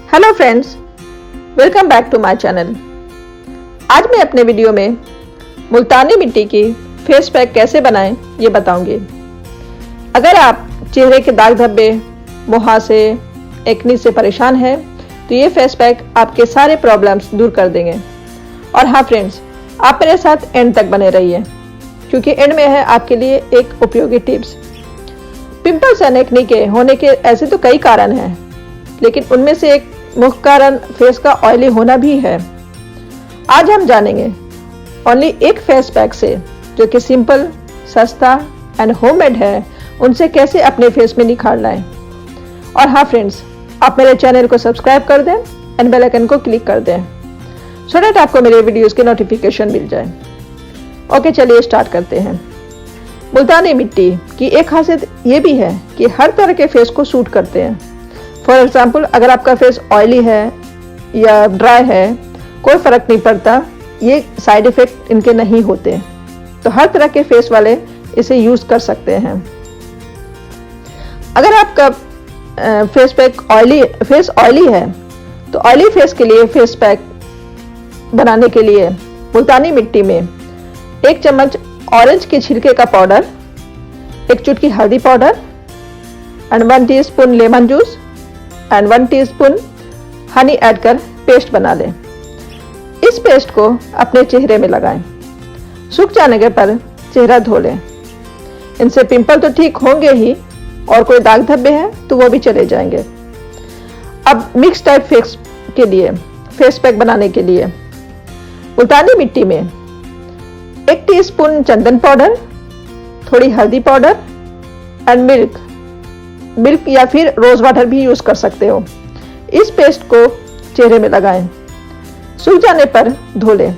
Hello friends, welcome back to my channel. आज मैं अपने वीडियो में मुल्तानी मिट्टी की फेस पैक कैसे बनाएं ये बताऊंगी। अगर आप चेहरे के दाग धब्बे, मुहासे, एक्नी से परेशान हैं तो ये फेस पैक आपके सारे प्रॉब्लम्स दूर कर देंगे। और हाँ फ्रेंड्स, आप मेरे साथ एंड तक बने रहिए क्योंकि एंड में है आपके लिए एक उपयोगी टिप्स। पिंपल्स एंड एक्नी के होने के ऐसे तो कई कारण हैं, लेकिन उनमें से एक मुख्य कारण फेस का ऑयली होना भी है। आज हम जानेंगे ओनली एक फेस पैक से, जो कि सिंपल, सस्ता एंड होममेड है, उनसे कैसे अपने फेस में निखार लाएं। और हाँ फ्रेंड्स, आप मेरे चैनल को सब्सक्राइब कर दें एंड बेल आइकन को क्लिक कर दें सो दैट आपको मेरे वीडियोस के नोटिफिकेशन मिल जाए। ओके, चलिए स्टार्ट करते हैं। मुल्तानी मिट्टी की एक खासियत ये भी है कि हर तरह के फेस को सूट करते हैं। फॉर एग्जाम्पल, अगर आपका फेस ऑयली है या ड्राई है, कोई फर्क नहीं पड़ता, ये साइड इफेक्ट इनके नहीं होते, तो हर तरह के फेस वाले इसे यूज कर सकते हैं। अगर आपका फेस ऑयली है तो ऑयली फेस के लिए फेस पैक बनाने के लिए मुल्तानी मिट्टी में 1 चम्मच ऑरेंज के छिलके का पाउडर, 1 चुटकी हल्दी powder and 1 teaspoon lemon juice and 1 teaspoon honey add कर पेस्ट बना लें। इस पेस्ट को अपने चेहरे में लगाएं। सूख जाने के पर चेहरा धो लें। इनसे पिंपल तो ठीक होंगे ही, और कोई दाग धब्बे हैं तो वो भी चले जाएंगे। अब मिक्स टाइप फेस के लिए फेस पैक बनाने के लिए मुल्तानी मिट्टी में 1 टीस्पून चंदन पाउडर, थोड़ी हल्दी पाउडर एंड मिल्क या फिर रोज वाटर भी यूज कर सकते हो। इस पेस्ट को चेहरे में लगाएं। सूख जाने पर धो लें।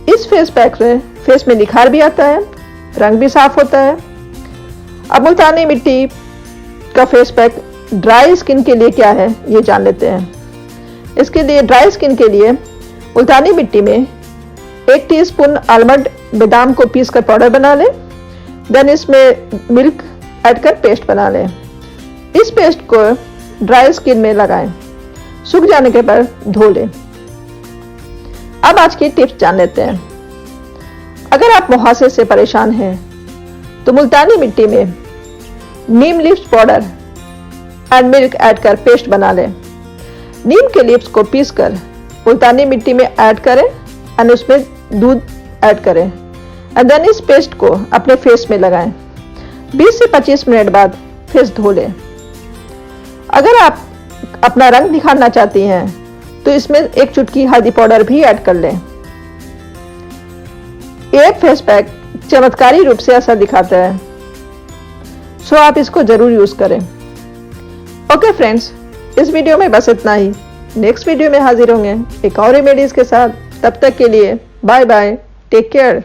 इस फेस पैक से फेस में निखार भी आता है, रंग भी साफ होता है। अब मुल्तानी मिट्टी का फेस पैक ड्राई स्किन के लिए क्या है ये जान लेते हैं। इसके लिए ड्राई स्किन के लिए मुल्तानी मिट्टी में 1 टीस्पून आलमंड बादाम को पीस कर पाउडर बना लें। देन इसमें मिल्क ऐड कर पेस्ट बना लें। इस पेस्ट को ड्राई स्किन में लगाएं। सूख जाने के बाद धो लें। अब आज की टिप्स जान लेते हैं। अगर आप मुहासे से परेशान हैं तो मुल्तानी मिट्टी में neem leaves powder and milk add कर पेस्ट बना लें। नीम के लीव्स को पीस कर मुल्तानी मिट्टी में ऐड करें एंड उसमें दूध ऐड करें एंड देन इस पेस्ट को अपने फेस में लगाएं। 20 से 25 मिनट बाद फेस धो लें। अगर आप अपना रंग दिखाना चाहती हैं तो इसमें 1 चुटकी हल्दी पाउडर भी ऐड कर लें। ये फेस पैक चमत्कारी रूप से असर दिखाता है, सो आप इसको जरूर यूज करें। ओके फ्रेंड्स, इस वीडियो में बस इतना ही। नेक्स्ट वीडियो में हाजिर होंगे एक और रेमेडीज के साथ। तब तक के लिए बाय बाय, टेक केयर।